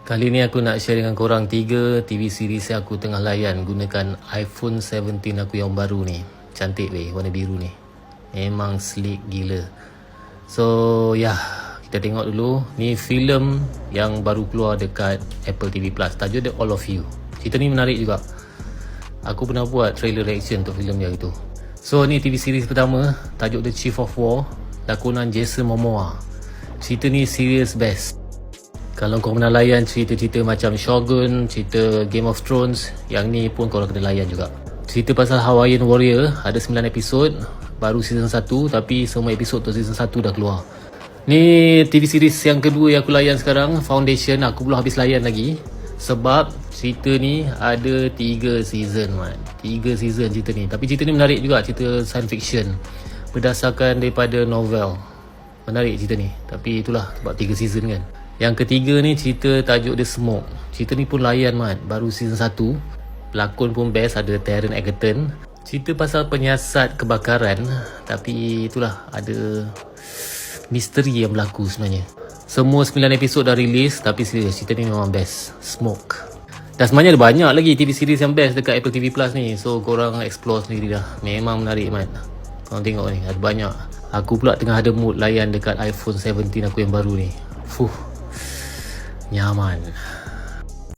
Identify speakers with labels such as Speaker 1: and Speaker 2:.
Speaker 1: Kali ni aku nak share dengan korang 3 TV series yang aku tengah layan gunakan iPhone 17 aku yang baru ni. Cantik weh, warna biru ni. Memang sleek gila. So kita tengok dulu. Ni filem yang baru keluar dekat Apple TV Plus. Tajuk dia All of You. Cerita ni menarik juga. Aku pernah buat trailer reaction untuk filem dia itu. So ni TV series pertama. Tajuk dia Chief of War. Lakonan Jason Momoa. Cerita ni serious best. Kalau kau pernah layan cerita-cerita macam Shogun, cerita Game of Thrones, yang ni pun korang kena layan juga. Cerita pasal Hawaiian Warrior, ada 9 episod, baru season 1, tapi semua episod untuk season 1 dah keluar. Ni TV series yang kedua yang aku layan sekarang, Foundation. Aku belum habis layan lagi, sebab cerita ni ada 3 season man. 3 season cerita ni. Tapi cerita ni menarik juga, cerita science fiction berdasarkan daripada novel. Menarik cerita ni, tapi itulah sebab 3 season kan. Yang ketiga ni cerita tajuk dia Smoke. Cerita ni pun layan mat, baru season 1. Pelakon pun best, ada Taron Egerton. Cerita pasal penyiasat kebakaran, tapi itulah ada misteri yang berlaku sebenarnya. Semua 9 episod dah rilis, tapi serius cerita ni memang best. Smoke. Dan sebenarnya ada banyak lagi TV series yang best dekat Apple TV Plus ni. So korang explore sendiri dah. Memang menarik mat. Korang tengok ni, ada banyak. Aku pula tengah ada mood layan dekat iPhone 17 aku yang baru ni. Nyaman.